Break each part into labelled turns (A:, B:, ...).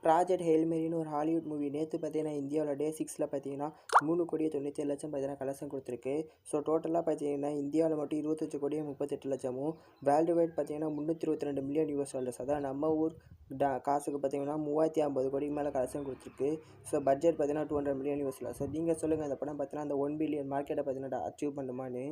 A: Project hail மேரின்னு ஒரு Hollywood movie நேற்று பார்த்தீங்கன்னா இந்தியாவோட டே 6ல் பார்த்தீங்கன்னா 3,97,00,000 பார்த்தீங்கன்னா கலெக்ஷன் கொடுத்துருக்கு. ஸோ டோட்டலாக பார்த்தீங்கன்னா இந்தியாவில் மட்டும் 28,38,00,000ம், வேர்ல்டு வைட் பார்த்தீங்கன்னா 322 மில்லியன் US டாலர்ஸ், அதாவது நம்ம ஊர் காசுக்கு பார்த்தீங்கன்னா 3,050 கோடிக்கு மேலே கலெக்ஷன் கொடுத்துருக்கு. ஸோ பட்ஜெட் பார்த்தீங்கன்னா 200 மில்லியன் US. ஸோ நீங்கள் சொல்லுங்கள், அந்த படம் பார்த்தீங்கன்னா அந்த 1 பில்லியன் மார்க்கெட்டை பார்த்தீங்கன்னா அச்சீவ் பண்ணுமான்னு.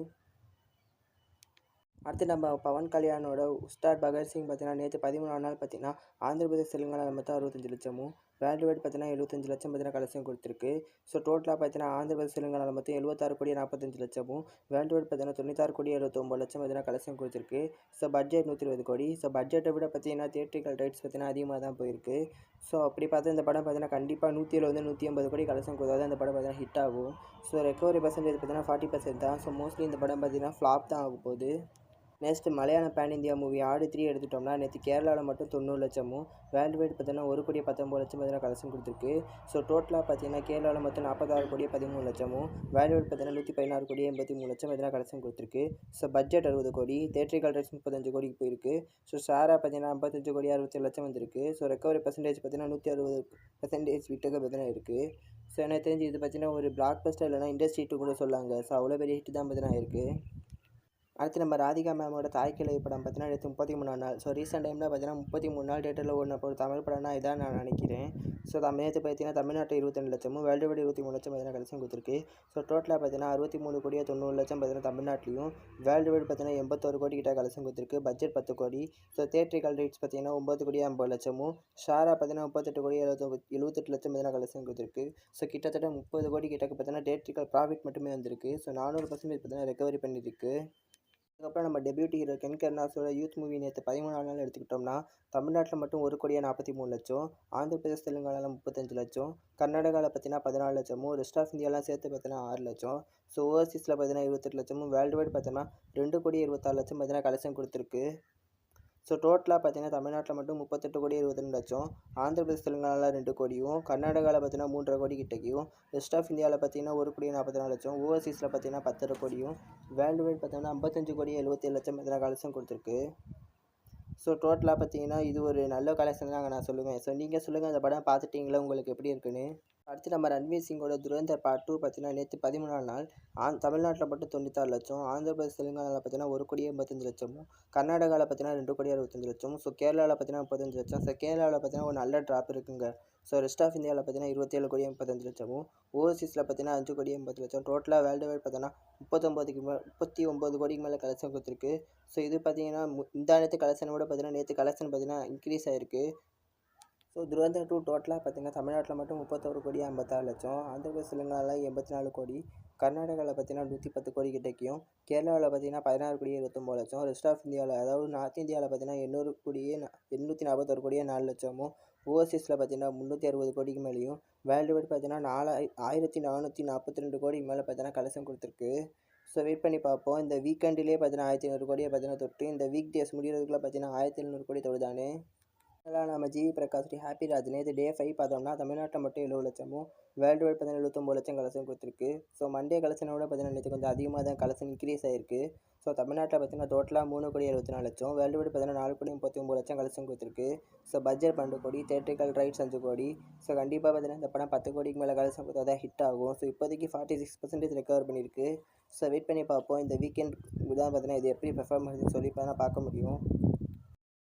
A: அடுத்து நம்ம பவன் கல்யாணோட உஸ்தாத் பகத்சிங் பார்த்தீங்கன்னா நேற்று 13ஆம் நாள் பார்த்தீங்கன்னா ஆந்திர பிரதேஷ் தெலுங்கானாவில் மொத்தம் 65 லட்சமும், வேர்ல்டு வைட் பார்த்தீங்கன்னா 75 லட்சம் பார்த்தீங்கன்னா கலெக்ஷன் கொடுத்துருக்கு. ஸோ டோட்டலாக பார்த்தீங்கன்னா ஆந்திர பிரதேஷ் தெலுங்கானாவில் மொத்தம் 76,45,00,000, வேர்ல்டு வைட் பார்த்தீங்கன்னா 96,79,00,000 பார்த்தீங்கன்னா கலெக்ஷன் கொடுத்துருக்கு. ஸோ பட்ஜெட் 120 கோடி. ஸோ பட்ஜெட்டை விட பார்த்தீங்கன்னா தியேட்ரிக்கல் ரைட்ஸ் பார்த்தீங்கன்னா அதிகமாக தான் போயிருக்கு. ஸோ அப்படி பார்த்தா இந்த படம் பார்த்தீங்கன்னா கண்டிப்பாக 170-180 கோடி கலெக்ஷன் கொடுத்தா இந்த படம் பார்த்தீங்கன்னா ஹிட் ஆகும். ஸோ ரெக்கவரி பர்சன்டேஜ் பார்த்தீங்கன்னா 40% தான். ஸோ மோஸ்ட்லி இந்த படம் பார்த்தீங்கன்னா ஃப்ளாப் தான் ஆக போகுது. Next Malayalam pan India movie Aadu 3 எடுத்துட்டோம்னா நேற்று கேரளாவில் மட்டும் 90 லட்சமும், வேர்ல்டு வைட் பார்த்தீங்கன்னா 1,19,00,000 பார்த்தீங்கன்னா கலெக்ஷன் கொடுத்துருக்கு. ஸோ டோட்டலாக பார்த்தீங்கன்னா கேரளாவில் மொத்தம் 46,13,00,000, வேர்ல்டு வைட் பார்த்தீங்கன்னா 116,83,00,000 பார்த்தீங்கன்னா கலெக்ஷன் கொடுத்துருக்கு. ஸோ பட்ஜெட் 60 கோடி, தியேட்ரிக்கல் ரைட்ஸ் 35 கோடிக்கு போயிருக்கு. ஸோ ஷேராக பார்த்தீங்கன்னா 55 கோடி 67 லட்சம் வந்திருக்கு. ஸோ ரெக்கவரி பர்சன்டேஜ் பார்த்தீங்கன்னா 160% வீட்டுக்கு பார்த்தீங்கன்னா இருக்குது. ஸோ எனக்கு தெரிஞ்சு இது பார்த்தீங்கன்னா ஒரு பிளாக் பஸ்டர் இல்லைனா இண்டஸ்ட்ரி ஹிட்டு கூட சொல்லாங்க. ஸோ அவ்வளோ பெரிய ஹிட் தான் பார்த்தீங்கன்னா இருக்குது. அடுத்து நம்ம ராதிகா மேமோட தாய்க்கிழவி படம் பார்த்தீங்கன்னா நேற்று 33ஆம் நாள். ஸோ ரீசெண்ட் டைமில் பார்த்தீங்கன்னா 33 நாள் தேட்டரில் ஓடின ஒரு தமிழ் படம்னா இதான் நான் நினைக்கிறேன். ஸோ நேற்று பார்த்தீங்கன்னா தமிழ்நாட்டில் 22 லட்சமும், வேர்ல்டு வைட் 23 லட்சம் பார்த்தீங்கன்னா கலெக்ஷன் கொடுத்துருக்கு. ஸோ டோட்டலாக பார்த்தீங்கன்னா 63,90,00,000 பார்த்தீங்கன்னா தமிழ்நாட்டிலையும், வேர்ல்டு வைட் பார்த்தீங்கன்னா 81 கோடி கிட்ட கலெக்ஷன் கொடுத்துருக்கு. பட்ஜெட் 10 கோடி. ஸோ தியேட்ரிக்கல் ரைட்ஸ் பார்த்தீங்கன்னா 9,50,00,000, ஷாரா பார்த்தீங்கன்னா 38,78,00,000 பார்த்தீங்கன்னா கலெக்ஷன் கொடுத்துருக்கு. ஸோ கிட்டத்தட்ட 30 கோடி கிட்டக்கு பார்த்தீங்கன்னா தியேட்ரிக்கல் ப்ராஃபிட் மட்டுமே வந்திருக்கு. ஸோ 400% பார்த்தீங்கன்னா ரெக்கவரி பண்ணியிருக்கு. அதுக்கப்புறம் நம்ம டெபியூட் ஹீரோ கென் கருணாஸோட யூத் மூவி நேற்று 13ஆம் நாள் எடுத்துக்கிட்டோம்னா தமிழ்நாட்டில் மட்டும் 1,43,00,000, ஆந்திர பிரதேஷ் தெலுங்கானாவில் 35 லட்சம், கர்நாடகாவில் பார்த்தீங்கன்னா 14 லட்சமும், ரெஸ்ட் ஆஃப் இந்தியாலாம் சேர்த்து பார்த்தீங்கன்னா 6 லட்சம், ஸோ ஓவர்சீஸில் பார்த்தீங்கன்னா 28 லட்சமும், வேர்ல்டு வைட் பார்த்தோம்னா 2,26,00,000 பார்த்தீங்கன்னா கலெக்ஷன் கொடுத்துருக்கு. ஸோ டோட்டலாக பார்த்தீங்கன்னா தமிழ்நாட்டில் மட்டும் 38,22,00,000, ஆந்திர பிரதேஷ் தெலுங்கானாவில் 2 கோடியும், கர்நாடகாவில் பார்த்தீங்கன்னா 3.5 கோடி கிட்டக்கையும், ரெஸ்ட் ஆஃப் இந்தியாவில் பார்த்தீங்கன்னா 1,44,00,000, ஓவர்சீஸில் பார்த்தீங்கன்னா 10.5 கோடியும், வேர்ல்டு வைட் பார்த்தீங்கன்னா 55,77,00,000 பார்த்தீங்கன்னா கலெக்ஷன் கொடுத்துருக்கு. ஸோ டோட்டலாக பார்த்தீங்கன்னா இது ஒரு நல்ல கலெக்ஷன் தாங்க நான் சொல்லுவேன். ஸோ நீங்கள் சொல்லுங்கள், அந்த படம் பார்த்துட்டிங்களா, உங்களுக்கு எப்படி இருக்குன்னு. அடுத்து நம்ம ரன்வீர் சிங்கோட துரந்தர் பார்ட் 2 பார்த்தீங்கன்னா நேற்று 13ஆம் நாள் தமிழ்நாட்டில் மட்டும் 96 லட்சம், ஆந்திர பிரதேஷ் தெலுங்கானாவில் பார்த்தீங்கன்னா 1,85,00,000, கர்நாடகாவில் பார்த்தீங்கன்னா 2,65,00,000, ஸோ கேரளாவில் பார்த்தீங்கன்னா 35 லட்சம். ஸோ கேரளாவில் பார்த்தீங்கன்னா ஒரு நல்ல ட்ராப் இருக்குங்க. ஸோ ரெஸ்ட் ஆஃப் இந்தியாவில் பார்த்தீங்கன்னா 27,35,00,000, ஓவர்சீஸில் பார்த்தீங்கன்னா 5,80,00,000, டோட்டலாக வேர்ல்டு வைட் பார்த்தீங்கன்னா 39 கோடிக்கு மேலே கலெக்ஷன் கொடுத்துருக்கு. ஸோ இது பார்த்தீங்கன்னா இந்த நேற்று கலெக்ஷனை விட பார்த்தீங்கன்னா நேற்று கலெக்ஷன் பார்த்தீங்கன்னா இன்க்ரீஸ் ஆகிருக்கு. ஸோ துரந்தர் 2 டோட்டலாக பார்த்தீங்கன்னா தமிழ்நாட்டில் மட்டும் 31,56,00,000, ஆந்திர பிரதேஷ் தெலுங்கானாவில் 84 கோடி, கர்நாடகாவில் பார்த்தீங்கன்னா 110 கோடி கிட்டக்கையும், கேரளாவில் பார்த்தீங்கன்னா 16,29,00,000, ரெஸ்ட் ஆஃப் இந்தியாவில் அதாவது நார்த் இந்தியாவில் பார்த்தீங்கன்னா 841 கோடியே 4 லட்சமும், ஓவர்சீஸில் பார்த்தீங்கன்னா 360 கோடிக்கு மேலேயும், வேர்ல்டு வைட் பார்த்தீங்கன்னா 1,442 கோடிக்கு மேலே பார்த்தீங்கன்னா கலெக்ஷன் கொடுத்துருக்கு. ஸோ வெயிட் பண்ணி பார்ப்போம். இந்த வீக்கெண்டிலே பார்த்தீங்கன்னா 1,500 கோடியை பார்த்தீங்கன்னா தொட்டு, இந்த வீக் டேஸ் முடிகிறதுக்குள்ளே பார்த்தீங்கன்னா 1,700 கோடி தொடுதானே. நம்ம ஜிவி பிரகாஷ் ஹாப்பி ராஜ் நேற்று டே 5 பார்த்தோம்னா தமிழ்நாட்டில் மட்டும் 70 லட்சமும், வேர்ல்டு வைட் பார்த்தீங்கன்னா 79 லட்சம் கலெக்ஷன் கொடுத்துருக்கு. ஸோ மண்டே கலெக்ஷனை விட பார்த்தீங்கன்னா நேற்று கொஞ்சம் அதிகமாக தான் கலெக்ஷன் இன்க்ரீஸ் ஆகிருக்கு. ஸோ தமிழ்நாட்டில் பார்த்தீங்கன்னா டோட்டலாக 3,74,00,000, வேர்ல்டு வைட் பார்த்தீங்கன்னா 4,39,00,000 கலெக்ஷன் கொடுத்துருக்கு. ஸோ பட்ஜெட் 12 கோடி, தியேட்ரிக்கல் ரைட்ஸ் 5 கோடி. ஸோ கண்டிப்பாக பார்த்தீங்கன்னா இந்த படம் 10 கோடிக்கு மேலே கலெக்ஷன் கொடுத்தா தான் ஹிட் ஆகும். ஸோ இப்போதைக்கு 46% ரெக்கவர் பண்ணியிருக்கு. ஸோ வெயிட் பண்ணி பார்ப்போம். இந்த வீக்கெண்ட் தான் பார்த்தீங்கன்னா இது எப்படி பெர்ஃபார்ம் பண்ணுதுன்னு சொல்லி பார்க்க முடியும்.